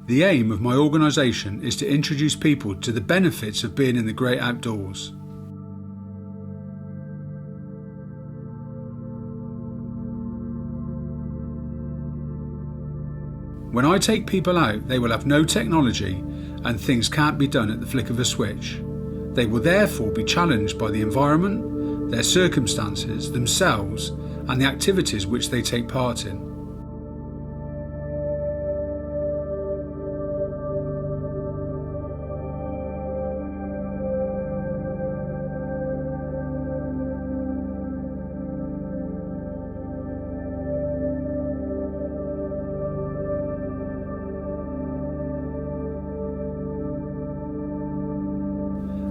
The aim of my organisation is to introduce people to the benefits of being in the great outdoors. When I take people out, they will have no technology and things can't be done at the flick of a switch. They will therefore be challenged by the environment, their circumstances, themselves, and the activities which they take part in.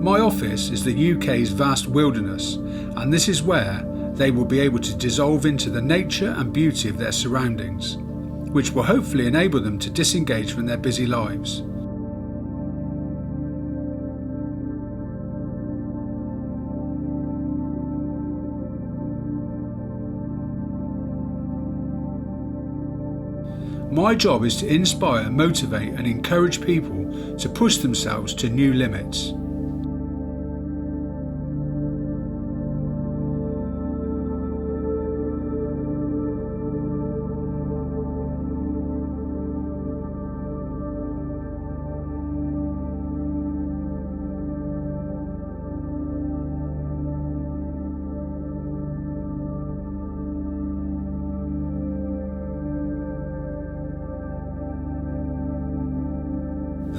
My office is the UK's vast wilderness, and this is where they will be able to dissolve into the nature and beauty of their surroundings, which will hopefully enable them to disengage from their busy lives. My job is to inspire, motivate and encourage people to push themselves to new limits.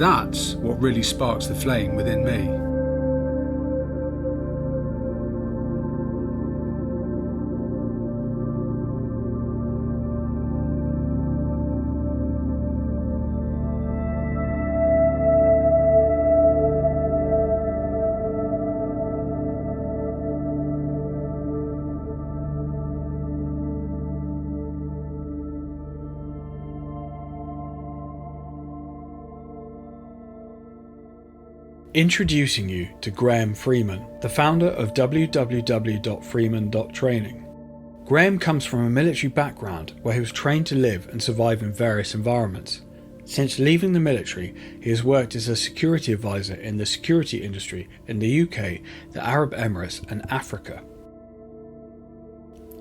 That's what really sparks the flame within me. Introducing you to Graham Freeman, the founder of www.freeman.training. Graham comes from a military background where he was trained to live and survive in various environments. Since leaving the military, he has worked as a security advisor in the security industry in the UK, the Arab Emirates and Africa.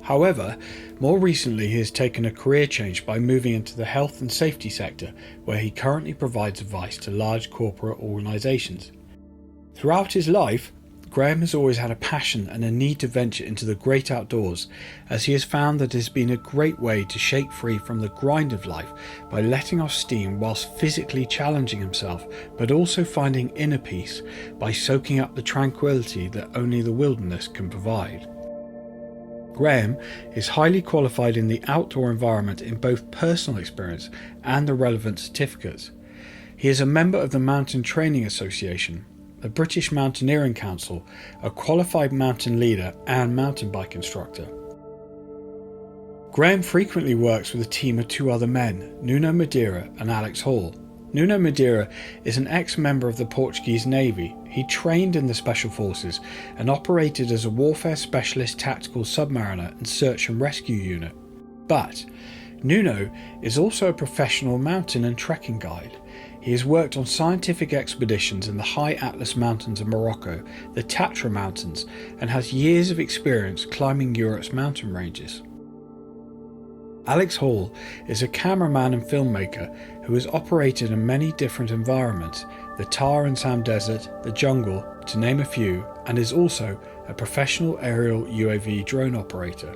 However, more recently he has taken a career change by moving into the health and safety sector, where he currently provides advice to large corporate organisations. Throughout his life, Graham has always had a passion and a need to venture into the great outdoors, as he has found that it has been a great way to shake free from the grind of life by letting off steam whilst physically challenging himself, but also finding inner peace by soaking up the tranquility that only the wilderness can provide. Graham is highly qualified in the outdoor environment in both personal experience and the relevant certificates. He is a member of the Mountain Training Association, the British Mountaineering Council, a qualified mountain leader and mountain bike instructor. Graham frequently works with a team of two other men, Nuno Madeira and Alex Hall. Nuno Madeira is an ex-member of the Portuguese Navy. He trained in the Special Forces and operated as a warfare specialist tactical submariner and search and rescue unit. But Nuno is also a professional mountain and trekking guide. He has worked on scientific expeditions in the high Atlas Mountains of Morocco, the Tatra Mountains, and has years of experience climbing Europe's mountain ranges. Alex Hall is a cameraman and filmmaker who has operated in many different environments, the Tar and Sand Desert, the jungle, to name a few, and is also a professional aerial UAV drone operator.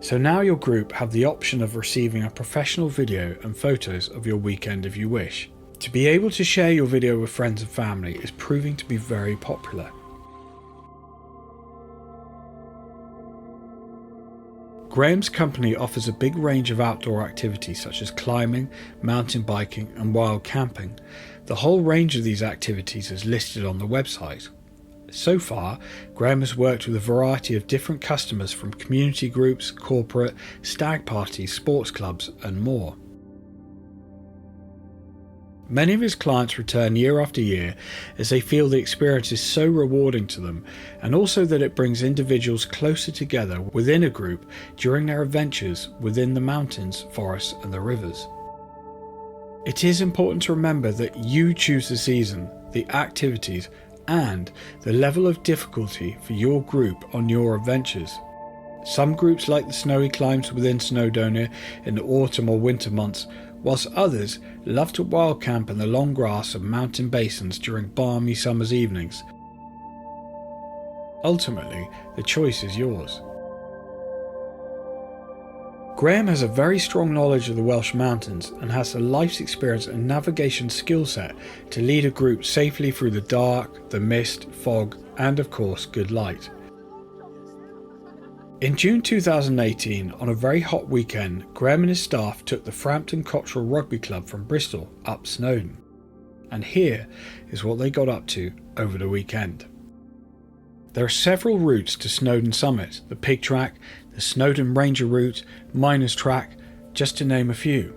So now your group have the option of receiving a professional video and photos of your weekend if you wish. To be able to share your video with friends and family is proving to be very popular. Graham's company offers a big range of outdoor activities such as climbing, mountain biking and wild camping. The whole range of these activities is listed on the website. So far, Graham has worked with a variety of different customers from community groups, corporate, stag parties, sports clubs and more. Many of his clients return year after year as they feel the experience is so rewarding to them, and also that it brings individuals closer together within a group during their adventures within the mountains, forests and the rivers. It is important to remember that you choose the season, the activities, and the level of difficulty for your group on your adventures. Some groups like the snowy climbs within Snowdonia in the autumn or winter months, whilst others love to wild camp in the long grass of mountain basins during balmy summer's evenings. Ultimately, the choice is yours. Graham has a very strong knowledge of the Welsh mountains and has the life's experience and navigation skill set to lead a group safely through the dark, the mist, fog, and of course good light. In June 2018, on a very hot weekend, Graham and his staff took the Frampton Cotterell rugby club from Bristol up Snowdon. And here is what they got up to over the weekend. There are several routes to Snowdon Summit: the Pig Track, the Snowdon Ranger Route, Miners Track, just to name a few.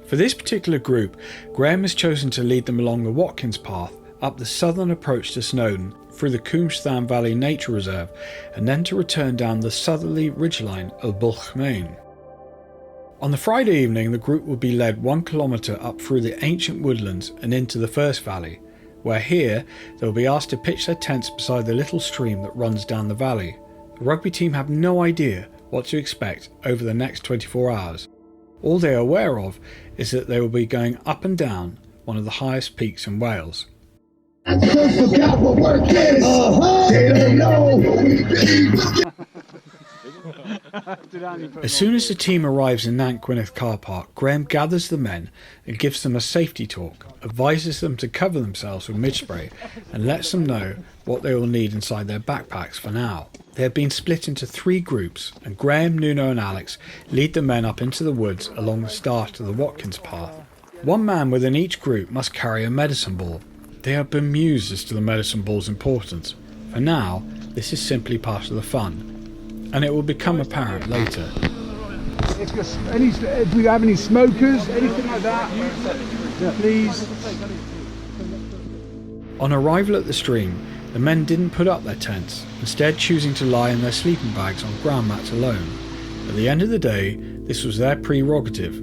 For this particular group, Graham has chosen to lead them along the Watkins Path up the southern approach to Snowdon through the Cwmllan Valley Nature Reserve and then to return down the southerly ridgeline of Bwlch Main. On the Friday evening, the group will be led 1 kilometre up through the ancient woodlands and into the First Valley, where here they will be asked to pitch their tents beside the little stream that runs down the valley. The rugby team have no idea what to expect over the next 24 hours. All they are aware of is that they will be going up and down one of the highest peaks in Wales. I just forgot what work is. They don't know. As soon as the team arrives in Nant Gwynedd car park, Graham gathers the men and gives them a safety talk, advises them to cover themselves with mid spray and lets them know what they will need inside their backpacks for now. They have been split into 3 groups, and Graham, Nuno and Alex lead the men up into the woods along the start of the Watkins Path. One man within each group must carry a medicine ball. They are bemused as to the medicine ball's importance. For now, this is simply part of the fun, and it will become apparent later. Do we have any smokers, anything like that? Yeah, please. On arrival at the stream, the men didn't put up their tents, instead choosing to lie in their sleeping bags on ground mats alone. At the end of the day, this was their prerogative.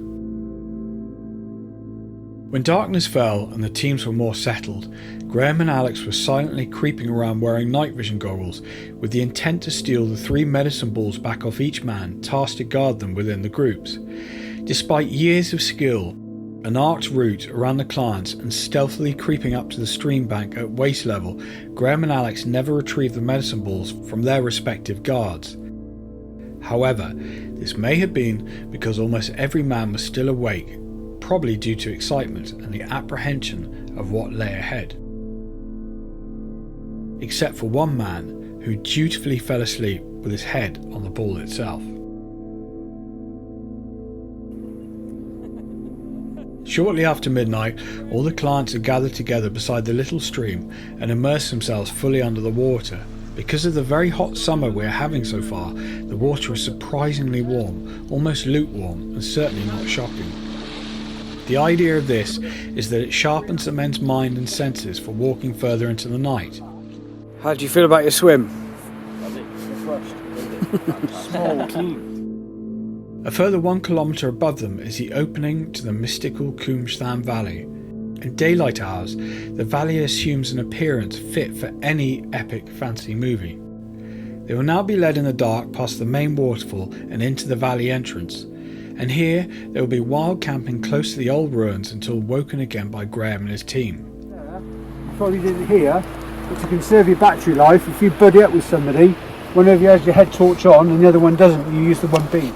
When darkness fell and the teams were more settled, Graham and Alex were silently creeping around wearing night vision goggles with the intent to steal the 3 medicine balls back off each man tasked to guard them within the groups. Despite years of skill, an arced route around the clients and stealthily creeping up to the stream bank at waist level, Graham and Alex never retrieved the medicine balls from their respective guards. However, this may have been because almost every man was still awake, probably due to excitement and the apprehension of what lay ahead. Except for one man who dutifully fell asleep with his head on the ball itself. Shortly after midnight, all the clients are gathered together beside the little stream and immerse themselves fully under the water. Because of the very hot summer we are having so far, the water is surprisingly warm, almost lukewarm, and certainly not shocking. The idea of this is that it sharpens the men's mind and senses for walking further into the night. How do you feel about your swim? Small, clean. A further 1 kilometre above them is the opening to the mystical Cwmllan Valley. In daylight hours, the valley assumes an appearance fit for any epic fantasy movie. They will now be led in the dark past the main waterfall and into the valley entrance, and here they will be wild camping close to the old ruins until woken again by Graham and his team. You probably did it here, but to conserve your battery life, if you buddy up with somebody, one of you has your head torch on and the other one doesn't, you use the 1B.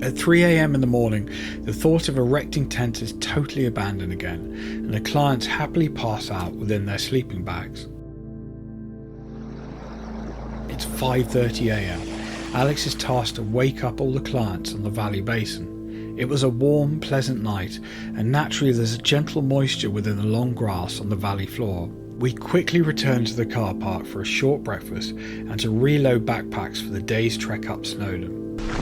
At 3 AM in the morning, the thought of erecting tents is totally abandoned again, and the clients happily pass out within their sleeping bags. It's 5:30 AM. Alex is tasked to wake up all the clients on the valley basin. It was a warm, pleasant night, and naturally there's a gentle moisture within the long grass on the valley floor. We quickly return to the car park for a short breakfast and to reload backpacks for the day's trek up Snowdon.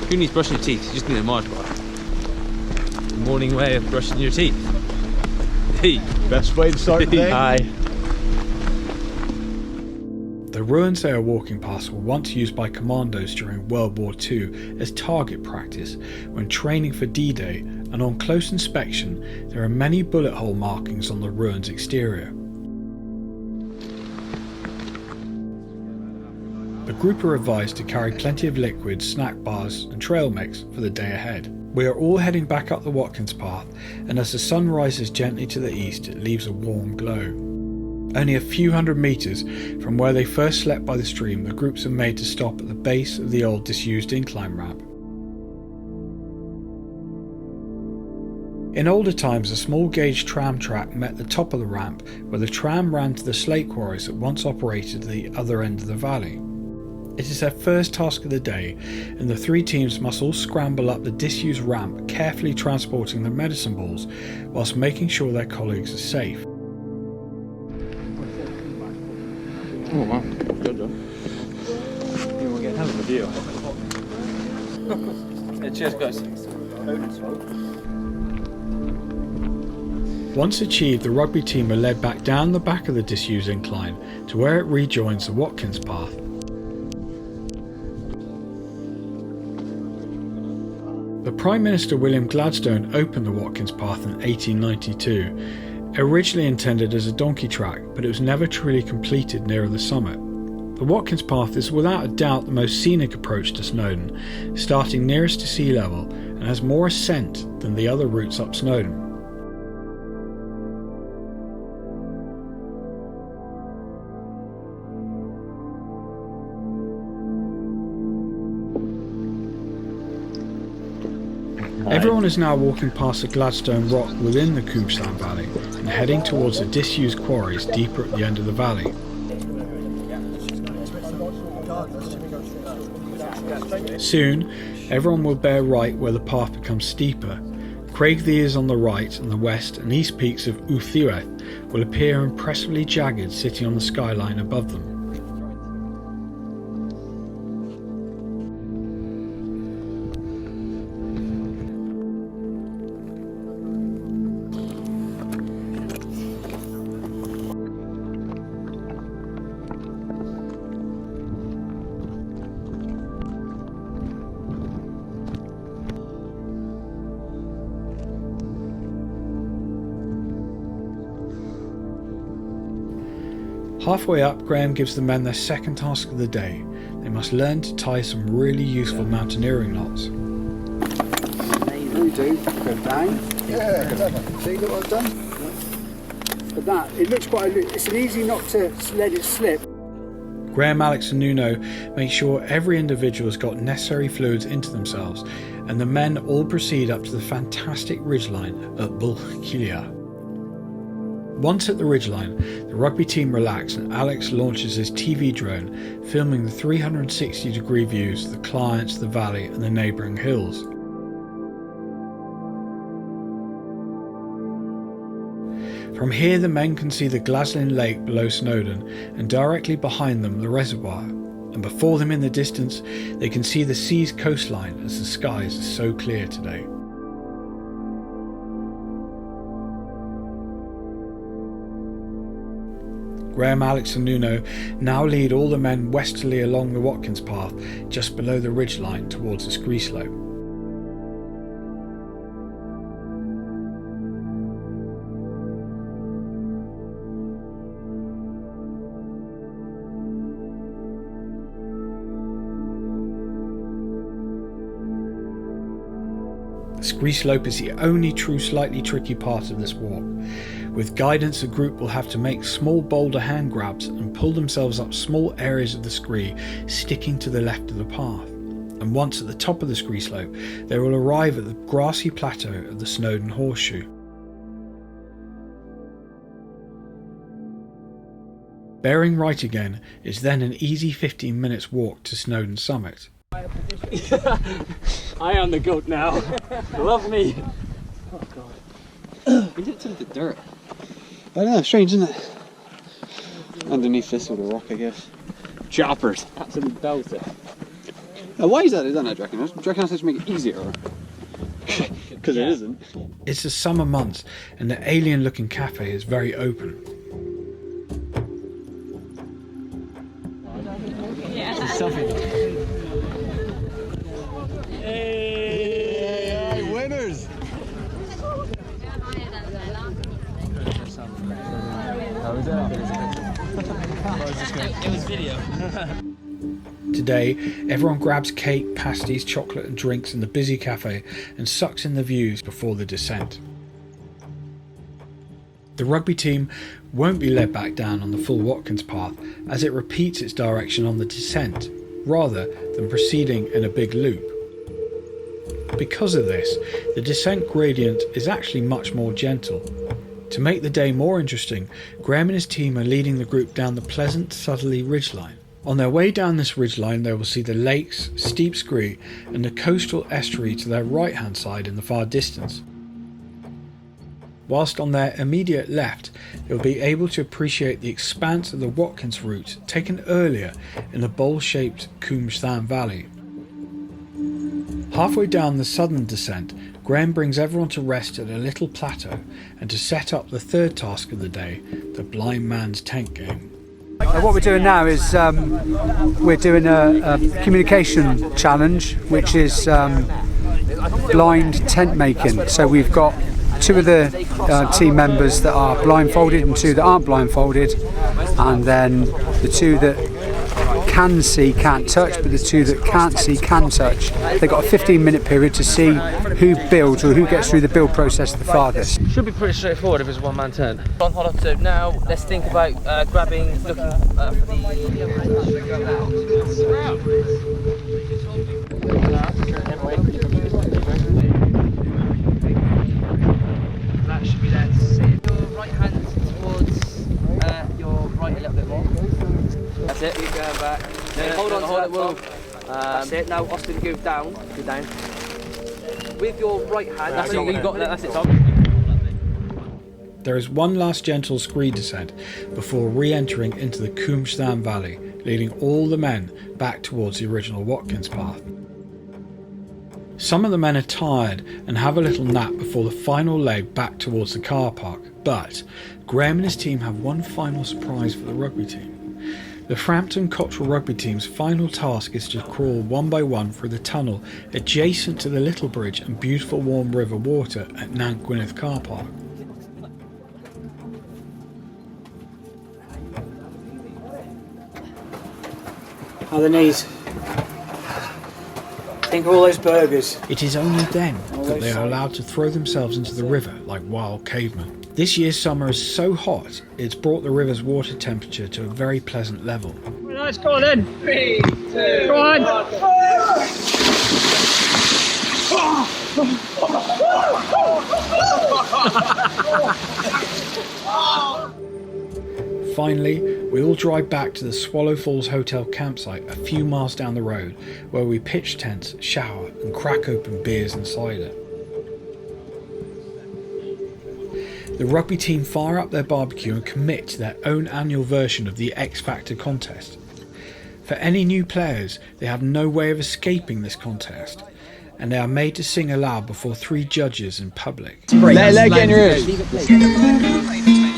Who needs brushing your teeth? You just need a Mars bar. The morning way of brushing your teeth. Best way to start the day. Aye. The ruins they are walking past were once used by commandos during World War II as target practice when training for D-Day, and on close inspection there are many bullet hole markings on the ruins' exterior. The group are advised to carry plenty of liquids, snack bars and trail mix for the day ahead. We are all heading back up the Watkins Path, and as the sun rises gently to the east it leaves a warm glow. Only a few hundred metres from where they first slept by the stream, the groups are made to stop at the base of the old disused incline ramp. In older times, a small gauge tram track met the top of the ramp where the tram ran to the slate quarries that once operated at the other end of the valley. It is their first task of the day, and the three teams must all scramble up the disused ramp, carefully transporting their medicine balls whilst making sure their colleagues are safe. Oh wow, good though. We'll get a hell of a view. Yeah, cheers guys. Once achieved, the rugby team are led back down the back of the disused incline to where it rejoins the Watkins Path. The Prime Minister William Gladstone opened the Watkins Path in 1892. Originally intended as a donkey track, but it was never truly completed nearer the summit. The Watkins Path is without a doubt the most scenic approach to Snowdon, starting nearest to sea level and has more ascent than the other routes up Snowdon. Everyone is now walking past the Gladstone Rock within the Coombsland Valley and heading towards the disused quarries deeper at the end of the valley. Soon, everyone will bear right where the path becomes steeper. Craigthie is on the right, and the west and east peaks of Uthyweth will appear impressively jagged sitting on the skyline above them. Halfway up, Graham gives the men their second task of the day. They must learn to tie some really useful mountaineering knots. We do. Go down. Yeah. See what I've done? But that, it looks quite, it's an easy knot to let it slip. Graham, Alex and Nuno make sure every individual has got necessary fluids into themselves, and the men all proceed up to the fantastic ridgeline at Bulkilia. Once at the ridgeline, the rugby team relax and Alex launches his TV drone, filming the 360-degree views of the clients, the valley and the neighbouring hills. From here the men can see the Glaslyn Lake below Snowdon, and directly behind them the reservoir, and before them in the distance they can see the sea's coastline as the skies are so clear today. Graham, Alex and Nuno now lead all the men westerly along the Watkins Path just below the ridgeline towards the scree slope. The scree slope is the only true slightly tricky part of this walk. With guidance, the group will have to make small boulder hand grabs and pull themselves up small areas of the scree, sticking to the left of the path. And once at the top of the scree slope, they will arrive at the grassy plateau of the Snowdon Horseshoe. Bearing right again is then an easy 15 minutes walk to Snowdon summit. I am the goat now. Love me. Oh god. We did some of the dirt. I don't know, strange isn't it? Underneath this sort of rock, I guess. Choppers. Absolute belter. Why is that? I don't know, do you reckon? Do you reckon that's to make it easier? Because Because it isn't. It's the summer months and the alien looking cafe is very open. Hey, winners! It was video. Today, everyone grabs cake, pasties, chocolate and drinks in the busy cafe and sucks in the views before the descent. The rugby team won't be led back down on the full Watkins Path as it repeats its direction on the descent, rather than proceeding in a big loop. Because of this, the descent gradient is actually much more gentle. To make the day more interesting, Graham and his team are leading the group down the pleasant southerly ridgeline. On their way down this ridgeline, they will see the lakes, steep scree and the coastal estuary to their right hand side in the far distance. Whilst on their immediate left, they will be able to appreciate the expanse of the Watkins route taken earlier in the bowl-shaped Snowdon Valley. Halfway down the southern descent, Graham brings everyone to rest at a little plateau and to set up the third task of the day, the blind man's tent game. What we're doing now is we're doing a communication challenge, which is blind tent making. So we've got two of the team members that are blindfolded and two that aren't blindfolded, and then the two that can see can't touch, but the two that can't see can touch. They've got a 15-minute period to see who builds or who gets through the build process the farthest. Should be pretty straightforward if it's a one-man tent. Hold on, so now let's think about grabbing, looking for that should be there to see. Your right hand towards your right a little bit more. That's it. Keep going back. No, hold on to that top. That's it. Now Austin, go down. Go down. With your right hand. That's it. You got that. That's it, Tom. There is one last gentle scree descent before re-entering into the Snowdon Valley, leading all the men back towards the original Watkins Path. Some of the men are tired and have a little nap before the final leg back towards the car park, but Graham and his team have one final surprise for the rugby team. The Frampton Cotterell rugby team's final task is to crawl one by one through the tunnel adjacent to the Little Bridge and beautiful warm river water at Nant Gwynedd car park. How are the knees? Think of all those burgers. It is only then that they are allowed to throw themselves into the river like wild cavemen. This year's summer is so hot, it's brought the river's water temperature to a very pleasant level. Let's go then. 3, 2, go on. Finally, we all drive back to the Swallow Falls Hotel campsite a few miles down the road, where we pitch tents, shower and crack open beers and cider. The rugby team fire up their barbecue and commit to their own annual version of the X Factor contest. For any new players, they have no way of escaping this contest, and they are made to sing aloud before 3 judges in public. Let get in your ears.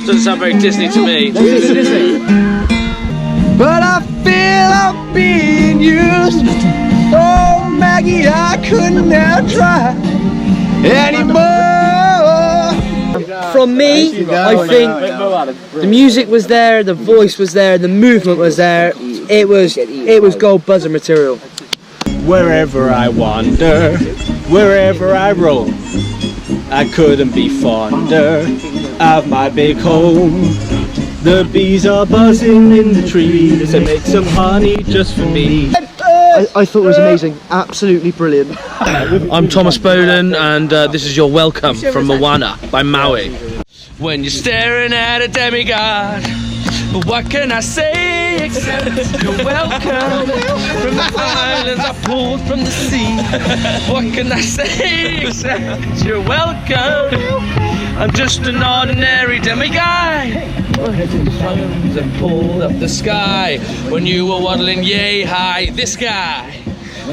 Doesn't sound very Disney to me. But I feel I'm being used. Oh Maggie, I couldn't now try anymore. From me, I think the music was there, the voice was there, the movement was there. It was gold buzzer material. Wherever I wander, wherever I roam, I couldn't be fonder of my big home. The bees are buzzing in the trees to make some honey just for me. I thought it was amazing, absolutely brilliant. I'm Thomas Bowden, and this is your Welcome from Moana by Maui. When you're staring at a demigod, but what can I say except you're welcome from the islands I pulled from the sea. What can I say except you're welcome? I'm just an ordinary demigod. And pulled up the sky when you were waddling yay high. This guy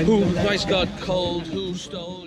who twice got cold, who stole